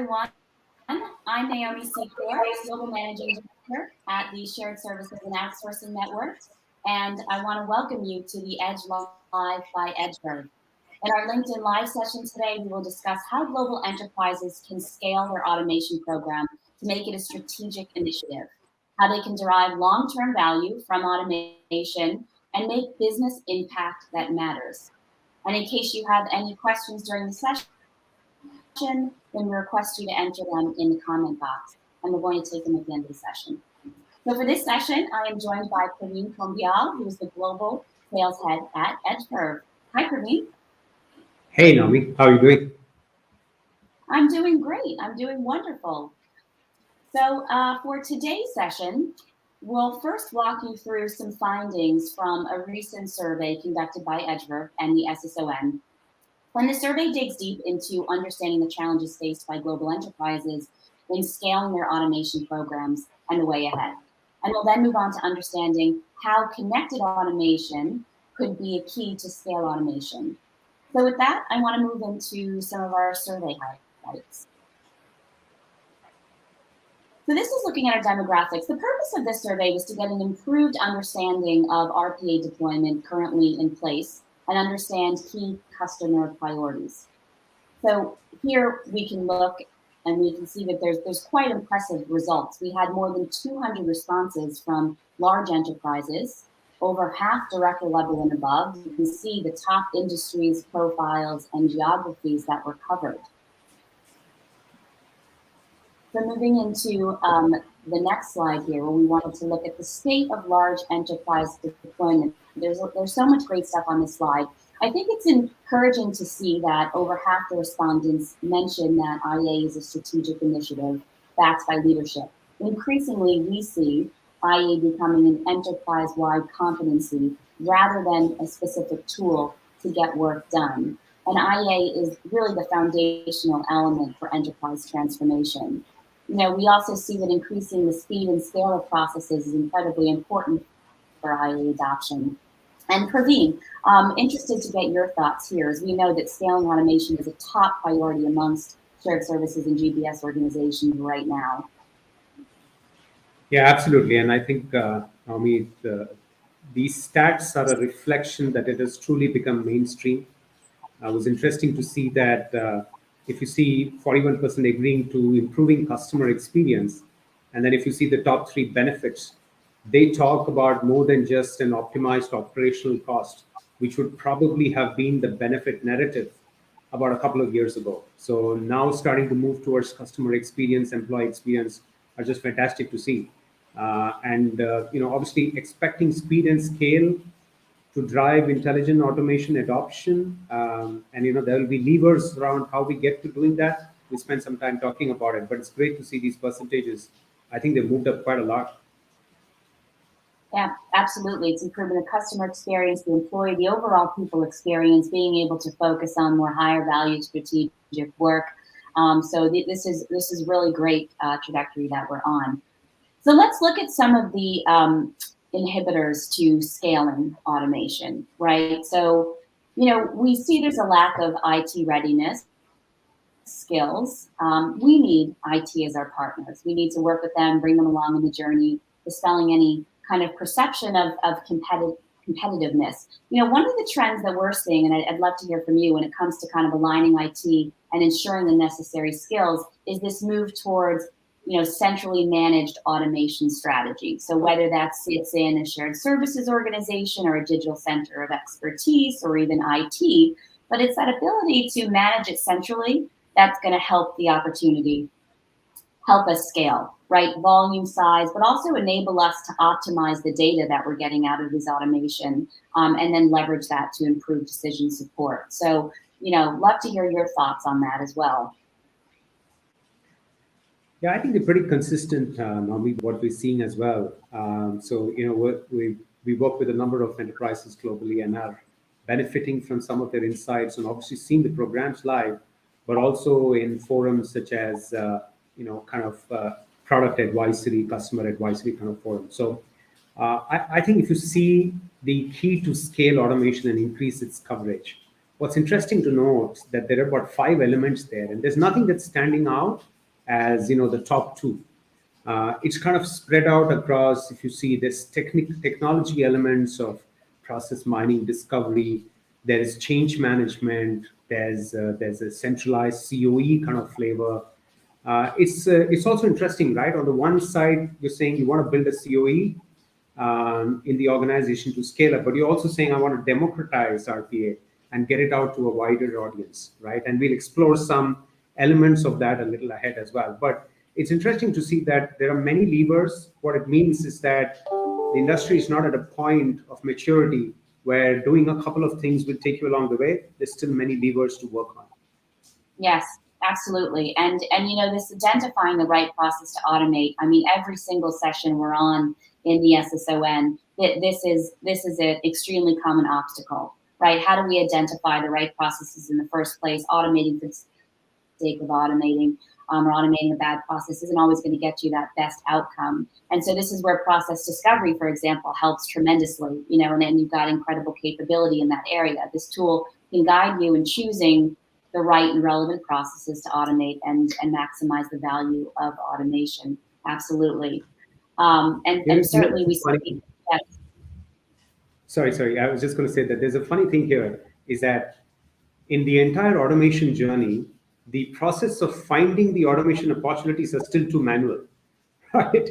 everyone. I'm Naomi Seacor, Global Managing Director at the Shared Services and Outsourcing Network, and I want to welcome you to the Edge Live by EdgeVerve. In our LinkedIn Live session today, we will discuss how global enterprises can scale their automation program to make it a strategic initiative, how they can derive long-term value from automation, and make business impact that matters. And in case you have any questions during the session, then we request you to enter them in the comment box, and we're going to take them at the end of the session. So for this session, I am joined by Praveen Kombial, who is the Global Sales Head at EdgeVerve. Hi, Praveen. Hey, Naomi, how are you doing? I'm doing great. I'm doing wonderful. So for today's session, we'll first walk you through some findings from a recent survey conducted by EdgeVerve and the SSON. When the survey digs deep into understanding the challenges faced by global enterprises in scaling their automation programs and the way ahead. And we'll then move on to understanding how connected automation could be a key to scale automation. So with that, I want to move into some of our survey highlights. So this is looking at our demographics. The purpose of this survey was to get an improved understanding of RPA deployment currently in place and understand key customer priorities. So here we can look and we can see that there's quite impressive results. We had more than 200 responses from large enterprises, over half director level and above. You can see the top industries, profiles, and geographies that were covered. So moving into the next slide here, where we wanted to look at the state of large enterprise deployment. There's so much great stuff on this slide. I think it's encouraging to see that over half the respondents mentioned that IA is a strategic initiative backed by leadership. Increasingly, we see IA becoming an enterprise-wide competency rather than a specific tool to get work done. And IA is really the foundational element for enterprise transformation. You know, we also see that increasing the speed and scale of processes is incredibly important for IA adoption. And Praveen, interested to get your thoughts here, as we know that scaling automation is a top priority amongst shared services and GBS organizations right now. Yeah, absolutely. And I think, Naomi, these stats are a reflection that it has truly become mainstream. It was interesting to see that if you see 41% agreeing to improving customer experience, and then if you see the top 3 benefits, they talk about more than just an optimized operational cost, which would probably have been the benefit narrative about a couple of years ago. So now starting to move towards customer experience, employee experience are just fantastic to see. Obviously expecting speed and scale to drive intelligent automation adoption. There will be levers around how we get to doing that. We spent some time talking about it, but it's great to see these percentages. I think they've moved up quite a lot. Yeah, absolutely. It's improving the customer experience, the employee, the overall people experience, being able to focus on more higher value strategic work. This is really great trajectory that we're on. So let's look at some of the inhibitors to scaling automation, right? So, we see there's a lack of IT readiness, skills. We need IT as our partners. We need to work with them, bring them along in the journey, dispelling any kind of perception of competitiveness. One of the trends that we're seeing, and I'd love to hear from you when it comes to kind of aligning IT and ensuring the necessary skills, is this move towards centrally managed automation strategy. So whether that sits in a shared services organization or a digital center of expertise or even IT, but it's that ability to manage it centrally that's going to help the opportunity, help us scale, right? Volume, size, but also enable us to optimize the data that we're getting out of this automation and then leverage that to improve decision support. So, love to hear your thoughts on that as well. Yeah, I think they're pretty consistent, Naomi, what we're seeing as well. We work with a number of enterprises globally and are benefiting from some of their insights and obviously seeing the programs live, but also in forums such as, product advisory, customer advisory kind of forum. So I think if you see the key to scale automation and increase its coverage, what's interesting to note that there are about 5 elements there, and there's nothing that's standing out as the top two. It's kind of spread out across. If you see, there's technology elements of process mining discovery. There is change management. There's a centralized COE kind of flavor. It's also interesting, right? On the one side, you're saying you want to build a COE in the organization to scale up, but you're also saying I want to democratize RPA and get it out to a wider audience, right? And we'll explore some elements of that a little ahead as well. But it's interesting to see that there are many levers. What it means is that the industry is not at a point of maturity where doing a couple of things will take you along the way. There's still many levers to work on. Yes, absolutely. And this identifying the right process to automate. I mean, every single session we're on in the SSON, this is an extremely common obstacle, right? How do we identify the right processes in the first place? Automating for the sake of automating, or automating a bad process isn't always going to get you that best outcome. And so this is where process discovery, for example, helps tremendously, and then you've got incredible capability in that area. This tool can guide you in choosing the right and relevant processes to automate and maximize the value of automation. Absolutely. And certainly we see that. Sorry. I was just going to say that there's a funny thing here is that in the entire automation journey, the process of finding the automation opportunities are still too manual, right?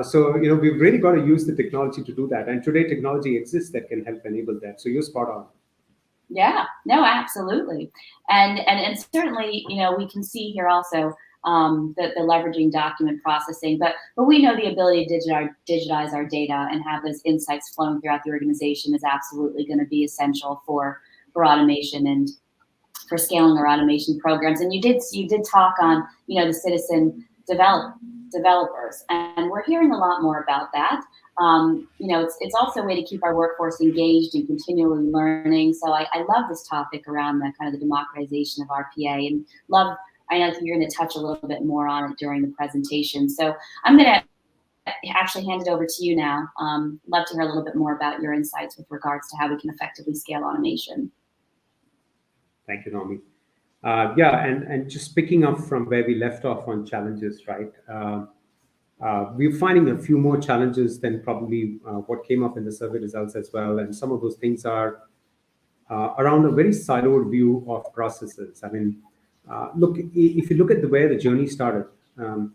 So we've really got to use the technology to do that. And today, technology exists that can help enable that. So you're spot on. Yeah, no, absolutely. And certainly, we can see here also the leveraging document processing, but we know the ability to digitize our data and have those insights flowing throughout the organization is absolutely going to be essential for automation and for scaling our automation programs. And you did talk on, the citizen developers, and we're hearing a lot more about that. It's also a way to keep our workforce engaged and continually learning. So I love this topic around the kind of the democratization of RPA, and I know you're going to touch a little bit more on it during the presentation. So I'm going to actually hand it over to you now. Love to hear a little bit more about your insights with regards to how we can effectively scale automation. Thank you, Naomi. And just picking up from where we left off on challenges, right? We're finding a few more challenges than probably what came up in the survey results as well. And some of those things are around a very siloed view of processes. I mean, look, if you look at the way the journey started,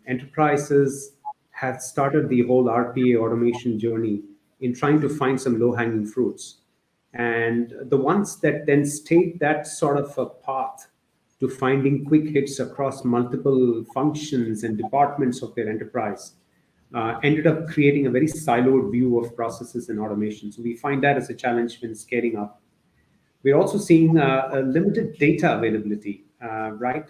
enterprises had started the whole RPA automation journey in trying to find some low-hanging fruits. And the ones that then stayed that sort of a path to finding quick hits across multiple functions and departments of their enterprise ended up creating a very siloed view of processes and automation. So we find that as a challenge when scaling up. We're also seeing a limited data availability, right?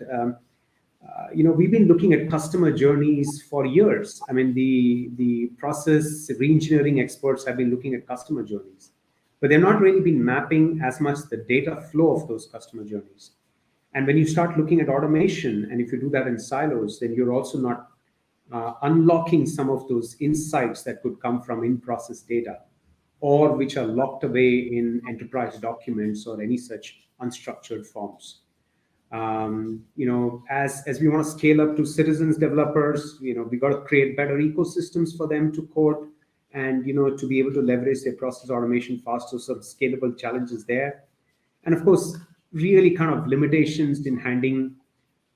We've been looking at customer journeys for years. I mean, the process reengineering experts have been looking at customer journeys, but they've not really been mapping as much the data flow of those customer journeys. And when you start looking at automation, and if you do that in silos, then you're also not unlocking some of those insights that could come from in-process data, or which are locked away in enterprise documents or any such unstructured forms. As we want to scale up to citizens developers, we got to create better ecosystems for them to code and to be able to leverage their process automation faster. Some scalable challenges there, and of course, really kind of limitations in handling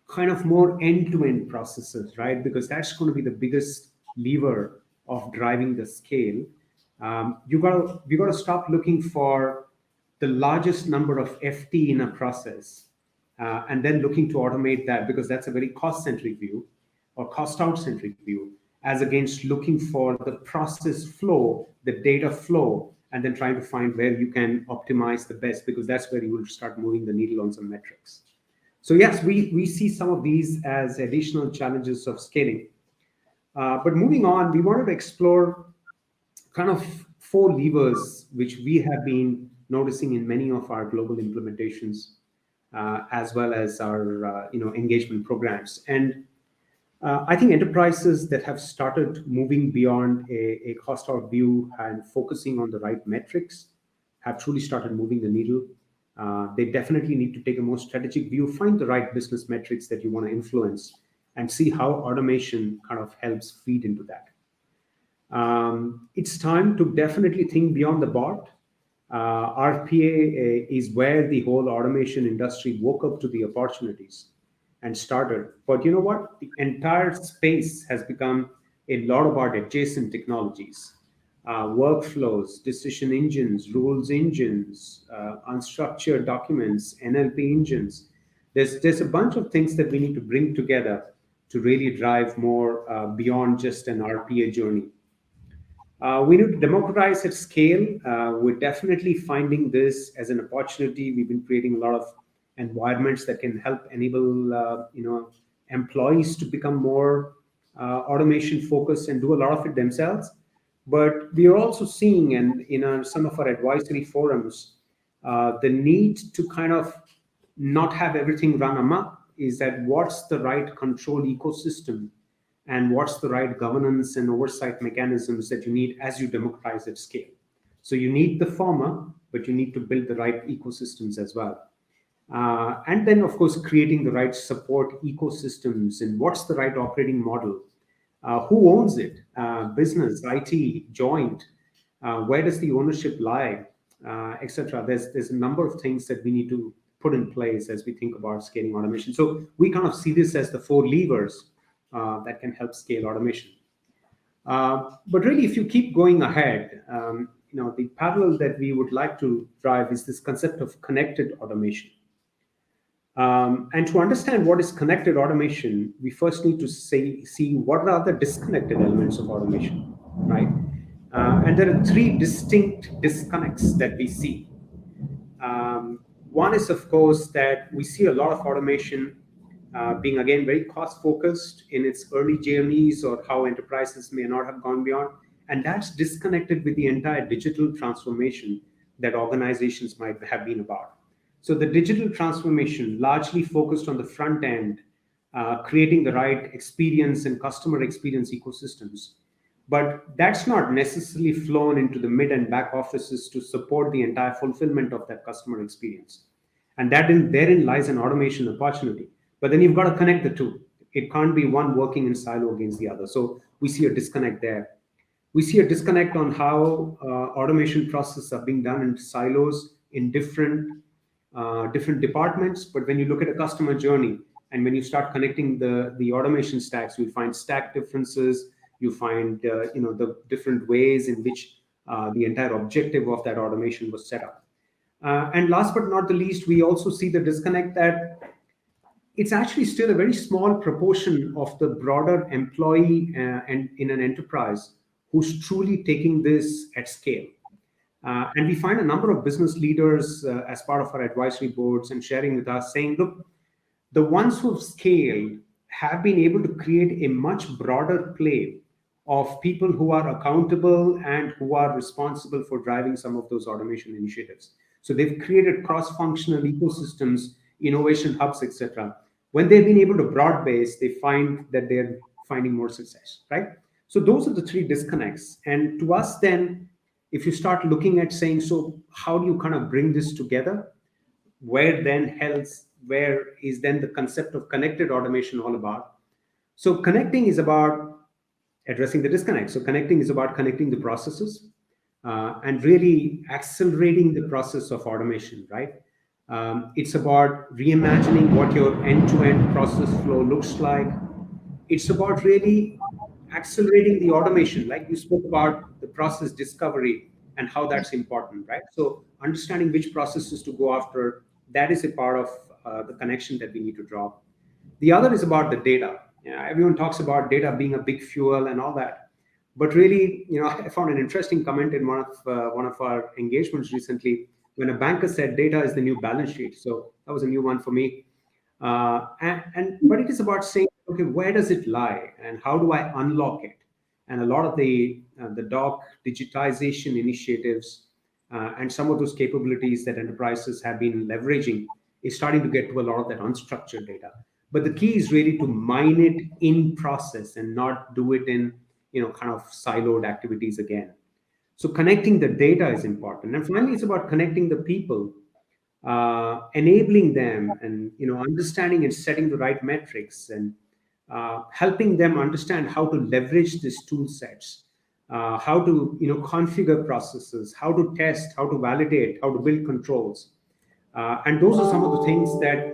kind of more end-to-end processes, right? Because that's going to be the biggest lever of driving the scale. We got to stop looking for the largest number of FT in a process and then looking to automate that, because that's a very cost-centric view or cost-out-centric view, as against looking for the process flow, the data flow, and then trying to find where you can optimize the best, because that's where you will start moving the needle on some metrics. So yes, we see some of these as additional challenges of scaling. But moving on, we wanted to explore kind of 4 levers which we have been noticing in many of our global implementations, as well as our engagement programs. And I think enterprises that have started moving beyond a cost out view and focusing on the right metrics have truly started moving the needle. They definitely need to take a more strategic view, find the right business metrics that you want to influence, and see how automation kind of helps feed into that. It's time to definitely think beyond the bot. RPA is where the whole automation industry woke up to the opportunities and started. But you know what? The entire space has become a lot about adjacent technologies, workflows, decision engines, rules engines, unstructured documents, NLP engines. There's a bunch of things that we need to bring together to really drive more beyond just an RPA journey. We need to democratize at scale. We're definitely finding this as an opportunity. We've been creating a lot of environments that can help enable employees to become more automation focused and do a lot of it themselves. But we are also seeing, and in some of our advisory forums, the need to kind of not have everything run amok. Is that what's the right control ecosystem and what's the right governance and oversight mechanisms that you need as you democratize at scale. So you need the former, but you need to build the right ecosystems as well. And then, of course, creating the right support ecosystems and what's the right operating model. Who owns it? Business, IT, joint. Where does the ownership lie, etc. There's a number of things that we need to put in place as we think about scaling automation. So we kind of see this as the four levers that can help scale automation. But really, if you keep going ahead, the parallel that we would like to drive is this concept of connected automation. And to understand what is connected automation, we first need to see what are the disconnected elements of automation, right? And there are three distinct disconnects that we see. One is, of course, that we see a lot of automation being, again, very cost focused in its early journeys or how enterprises may not have gone beyond. And that's disconnected with the entire digital transformation that organizations might have been about. So the digital transformation largely focused on the front end, creating the right experience and customer experience ecosystems. But that's not necessarily flown into the mid and back offices to support the entire fulfillment of that customer experience. And therein lies an automation opportunity. But then you've got to connect the two. It can't be one working in silo against the other. So we see a disconnect there. We see a disconnect on how automation processes are being done in silos in different departments. But when you look at a customer journey and when you start connecting the automation stacks, you find stack differences. You find the different ways in which the entire objective of that automation was set up. And last but not the least, we also see the disconnect that it's actually still a very small proportion of the broader employee and in an enterprise who's truly taking this at scale. And we find a number of business leaders as part of our advisory boards and sharing with us saying, look, the ones who've scaled have been able to create a much broader play of people who are accountable and who are responsible for driving some of those automation initiatives. So they've created cross-functional ecosystems, innovation hubs, etc. When they've been able to broad base, they find that they're finding more success, right? So those are the three disconnects. And to us then, if you start looking at saying, so how do you kind of bring this together? Where is then the concept of connected automation all about? So connecting is about addressing the disconnect. So connecting is about connecting the processes and really accelerating the process of automation, right? It's about reimagining what your end-to-end process flow looks like. It's about really accelerating the automation, like you spoke about the process discovery and how that's important, right? So understanding which processes to go after, that is a part of the connection that we need to draw. The other is about the data. Everyone talks about data being a big fuel and all that. But really, I found an interesting comment in one of our engagements recently when a banker said data is the new balance sheet. So that was a new one for me. But it is about saying, okay, where does it lie and how do I unlock it? And a lot of the doc digitization initiatives and some of those capabilities that enterprises have been leveraging is starting to get to a lot of that unstructured data. But the key is really to mine it in process and not do it in kind of siloed activities again. So connecting the data is important. And finally, it's about connecting the people, enabling them and understanding and setting the right metrics and helping them understand how to leverage these tool sets, how to configure processes, how to test, how to validate, how to build controls. And those are some of the things that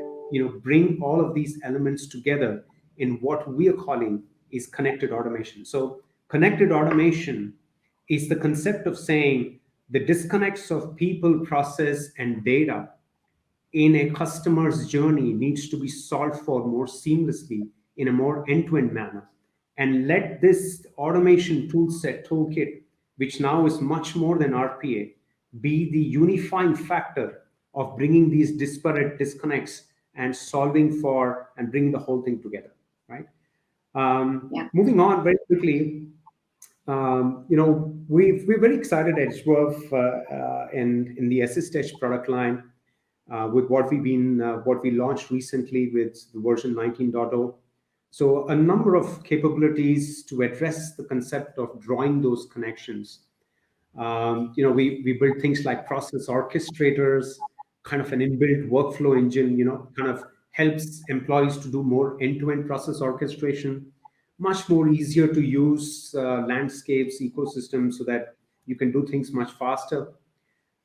bring all of these elements together in what we are calling is connected automation. So connected automation is the concept of saying the disconnects of people, process, and data in a customer's journey needs to be solved for more seamlessly in a more end-to-end manner. And let this automation toolset toolkit, which now is much more than RPA, be the unifying factor of bringing these disparate disconnects and solving for and bringing the whole thing together, right? Moving on very quickly, we're very excited at EdgeVerve in the Assist product line with what we launched recently with the version 19.0. So a number of capabilities to address the concept of drawing those connections. We build things like process orchestrators, kind of an inbuilt workflow engine, kind of helps employees to do more end-to-end process orchestration, much more easier to use landscapes, ecosystems, so that you can do things much faster.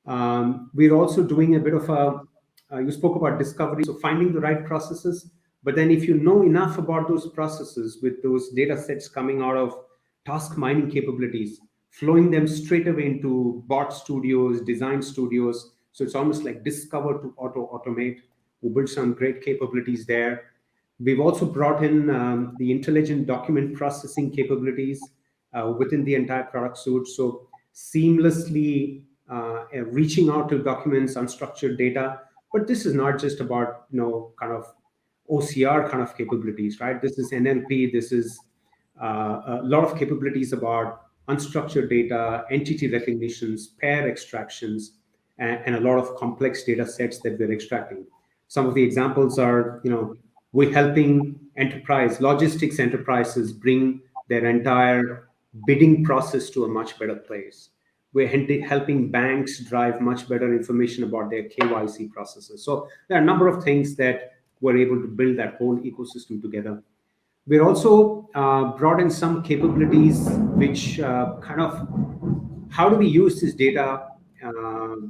We're also doing a bit of you spoke about discovery, so finding the right processes. But then if you know enough about those processes with those data sets coming out of task mining capabilities, flowing them straight away into bot studios, design studios. So it's almost like discover to automate. We built some great capabilities there. We've also brought in the intelligent document processing capabilities within the entire product suite. So seamlessly reaching out to documents, unstructured data. But this is not just about, kind of OCR kind of capabilities, right? This is NLP. This is a lot of capabilities about unstructured data, entity recognitions, pair extractions, and a lot of complex data sets that we're extracting. Some of the examples are, we're helping logistics enterprises bring their entire bidding process to a much better place. We're helping banks drive much better information about their KYC processes. So there are a number of things that we're able to build that whole ecosystem together. We're also brought in some capabilities which kind of, how do we use this data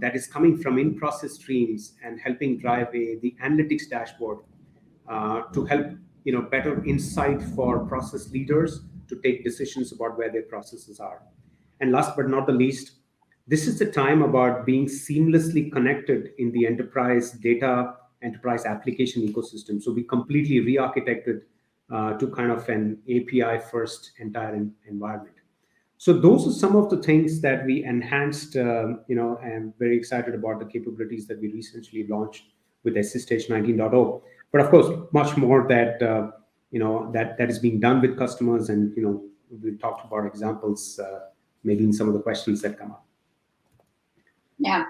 that is coming from in-process streams and helping drive the analytics dashboard to help better insight for process leaders to take decisions about where their processes are. And last but not the least, this is the time about being seamlessly connected in the enterprise application ecosystem. So we completely re-architected to kind of an API first entire environment. So those are some of the things that we enhanced. I'm very excited about the capabilities that we recently launched with Assist 19.0. But of course, much more that that is being done with customers, and we talked about examples maybe in some of the questions that come up. Yeah,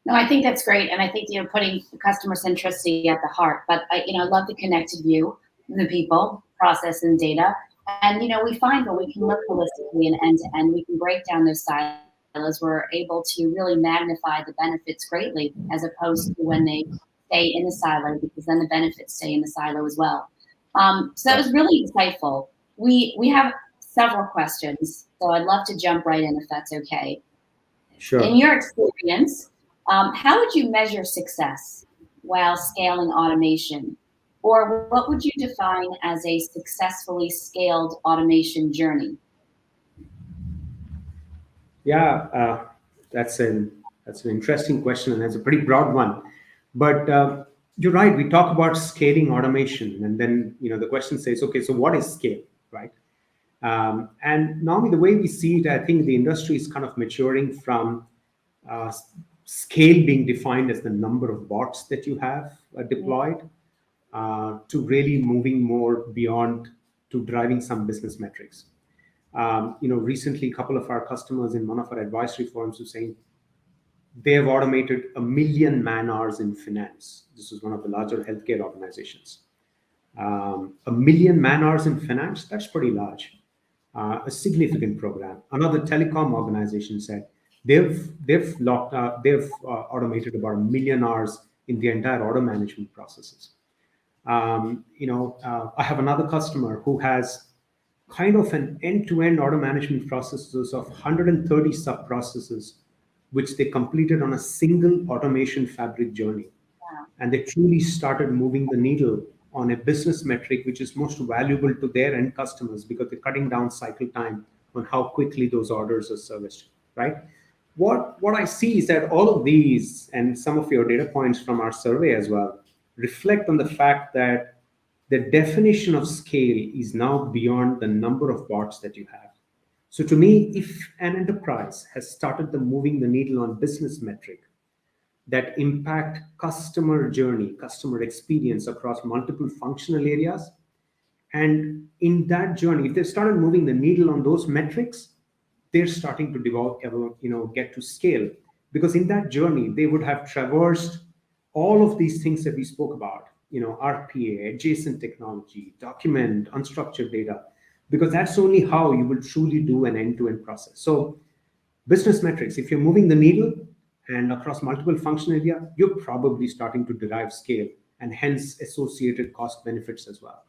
no, I think that's great, and I think putting customer centricity at the heart. But I love the connected view, the people, process, and data. And we find when we can look holistically and end to end, we can break down those silos. We're able to really magnify the benefits greatly, as opposed to when they stay in the silo, because then the benefits stay in the silo as well. So that was really insightful. We have several questions, so I'd love to jump right in if that's okay. Sure. In your experience, how would you measure success while scaling automation? Or what would you define as a successfully scaled automation journey? Yeah, that's an interesting question, and it's a pretty broad one. But you're right. We talk about scaling automation, and then the question says, okay, so what is scale, right? And normally the way we see it, I think the industry is kind of maturing from scale being defined as the number of bots that you have deployed to really moving more beyond to driving some business metrics. Recently, a couple of our customers in one of our advisory forums were saying they have automated 1 million man hours in finance. This is one of the larger healthcare organizations. 1 million man hours in finance, that's pretty large. A significant program. Another telecom organization said they've automated about 1 million hours in the entire order management processes. I have another customer who has kind of an end-to-end order management processes of 130 sub-processes, which they completed on a single automation fabric journey. Wow. And they truly started moving the needle on a business metric, which is most valuable to their end customers because they're cutting down cycle time on how quickly those orders are serviced, right? What I see is that all of these and some of your data points from our survey as well reflect on the fact that the definition of scale is now beyond the number of bots that you have. So to me, if an enterprise has started moving the needle on business metric that impact customer journey, customer experience across multiple functional areas, and in that journey, if they started moving the needle on those metrics, they're starting to develop, get to scale. Because in that journey, they would have traversed all of these things that we spoke about, RPA, adjacent technology, document, unstructured data, because that's only how you will truly do an end-to-end process. So business metrics, if you're moving the needle and across multiple function area, you're probably starting to derive scale and hence associated cost benefits as well.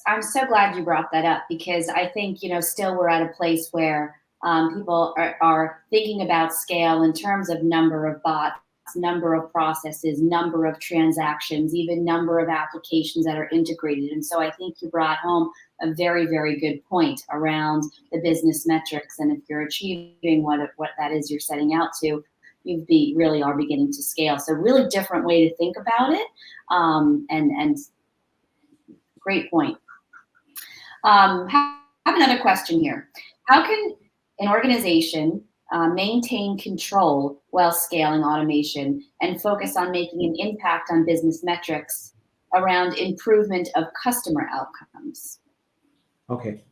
I'm so glad you brought that up because I think, still we're at a place where people are thinking about scale in terms of number of bots, number of processes, number of transactions, even number of applications that are integrated. And so I think you brought home a very, very good point around the business metrics. And if you're achieving what that is you're setting out to, you really are beginning to scale. So really different way to think about it. And great point. Have another question here. How can an organization maintain control while scaling automation and focus on making an impact on business metrics around improvement of customer outcomes? Okay.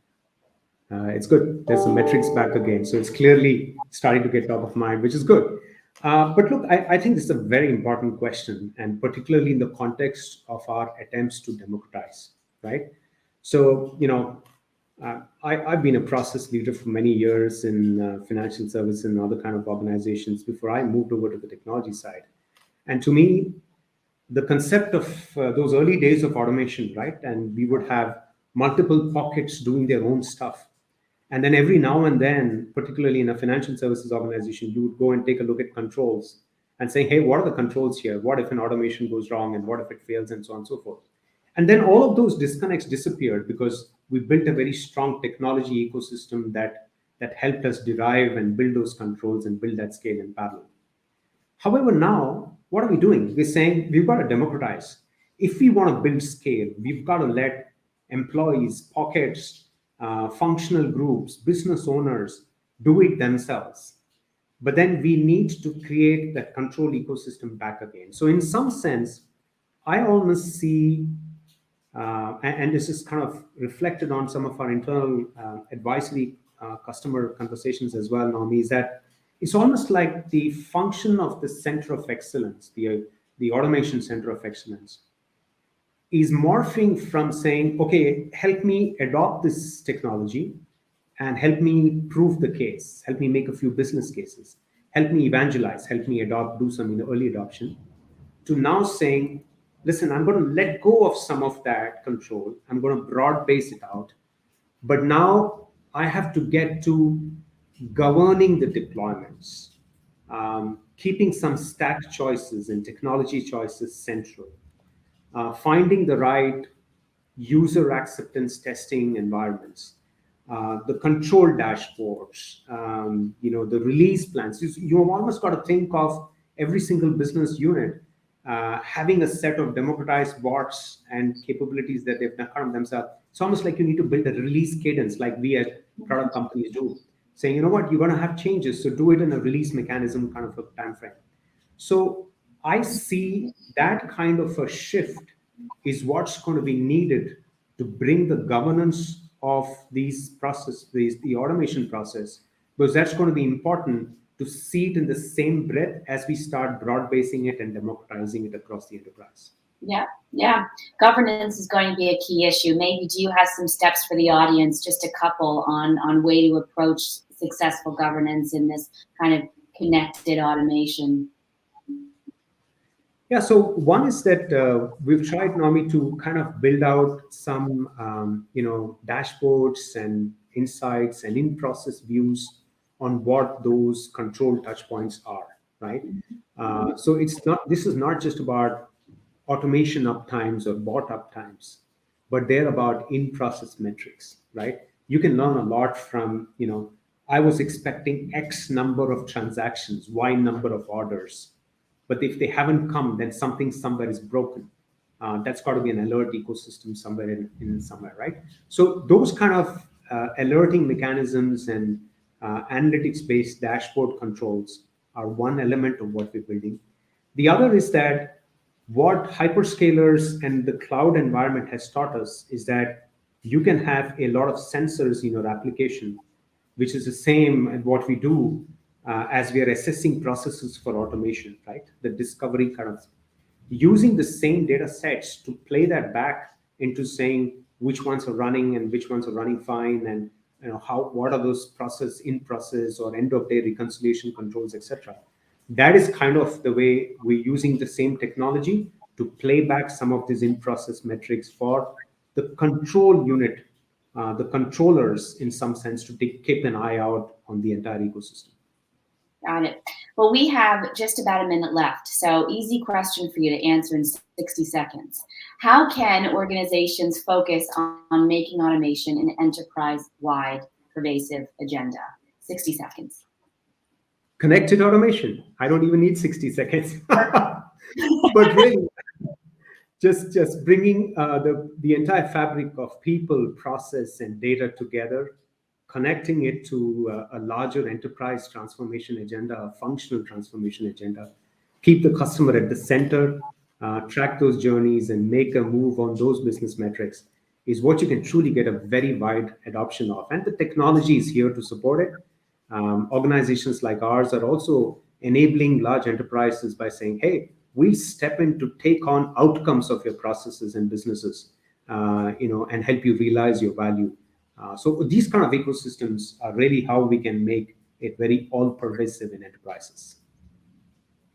It's good. There's some metrics back again. So it's clearly starting to get top of mind, which is good. But look, I think this is a very important question, and particularly in the context of our attempts to democratize, right? So, I've been a process leader for many years in financial services and other kind of organizations before I moved over to the technology side. And to me, the concept of those early days of automation, right? And we would have multiple pockets doing their own stuff. And then every now and then, particularly in a financial services organization, you would go and take a look at controls and say, hey, what are the controls here? What if an automation goes wrong? And what if it fails? And so on and so forth. And then all of those disconnects disappeared because we built a very strong technology ecosystem that helped us derive and build those controls and build that scale in parallel. However, now, what are we doing? We're saying we've got to democratize. If we want to build scale, we've got to let employees, pockets, functional groups, business owners do it themselves. But then we need to create that control ecosystem back again. So in some sense, I almost see, and this is kind of reflected on some of our internal advisory customer conversations as well, Naomi, is that it's almost like the function of the center of excellence, the automation center of excellence, is morphing from saying, okay, help me adopt this technology and help me prove the case, help me make a few business cases, help me evangelize, help me adopt, do some early adoption, to now saying, listen, I'm going to let go of some of that control. I'm going to broad base it out. But now I have to get to governing the deployments, keeping some stack choices and technology choices central, finding the right user acceptance testing environments, the control dashboards, the release plans. You've almost got to think of every single business unit having a set of democratized bots and capabilities that they've done themselves. It's almost like you need to build a release cadence like we at product companies do, saying, you know what, you're going to have changes, so do it in a release mechanism kind of a time frame. So I see that kind of a shift is what's going to be needed to bring the governance of these processes, the automation process, because that's going to be important to see it in the same breath as we start broad basing it and democratizing it across the enterprise. Yeah. Governance is going to be a key issue. Maybe do you have some steps for the audience, just a couple on way to approach successful governance in this kind of connected automation? Yeah, so one is that we've tried, Naomi, to kind of build out some, dashboards and insights and in-process views on what those control touch points are, right? So it's not. This is not just about automation uptimes or bot uptimes, but they're about in-process metrics, right? You can learn a lot from, I was expecting X number of transactions, Y number of orders, but if they haven't come, then something somewhere is broken. That's got to be an alert ecosystem somewhere in somewhere, right? So those kind of alerting mechanisms and analytics-based dashboard controls are one element of what we're building. The other is that what hyperscalers and the cloud environment has taught us is that you can have a lot of sensors in your application, which is the same as what we do as we are assessing processes for automation, right? The discovery kind of using the same data sets to play that back into saying which ones are running and which ones are running fine, and what are those process in process or end of day reconciliation controls, etc. That is kind of the way we're using the same technology to play back some of these in process metrics for the control unit, the controllers in some sense, to keep an eye out on the entire ecosystem. Got it. Well, we have just about a minute left. So easy question for you to answer in 60 seconds. How can organizations focus on making automation an enterprise-wide pervasive agenda? 60 seconds. Connected automation. I don't even need 60 seconds. But really, just bringing the entire fabric of people, process, and data together, connecting it to a larger enterprise transformation agenda, a functional transformation agenda, keep the customer at the center, track those journeys, and make a move on those business metrics is what you can truly get a very wide adoption of. And the technology is here to support it. Organizations like ours are also enabling large enterprises by saying, hey, we'll step in to take on outcomes of your processes and businesses, and help you realize your value. So these kind of ecosystems are really how we can make it very all-pervasive in enterprises.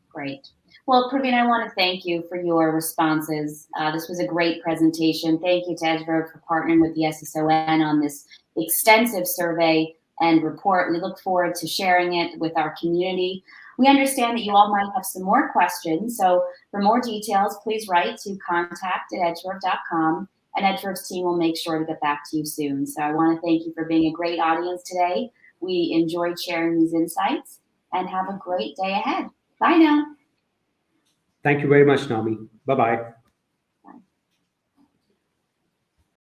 Great. Well, Praveen, I want to thank you for your responses. This was a great presentation. Thank you to EdgeVerve for partnering with the SSON on this extensive survey and report. We look forward to sharing it with our community. We understand that you all might have some more questions, so for more details, please write to contact@edgeverve.com, and EdgeVerve's team will make sure to get back to you soon. So I want to thank you for being a great audience today. We enjoyed sharing these insights, and have a great day ahead. Bye now. Thank you very much, Naomi. Bye-bye.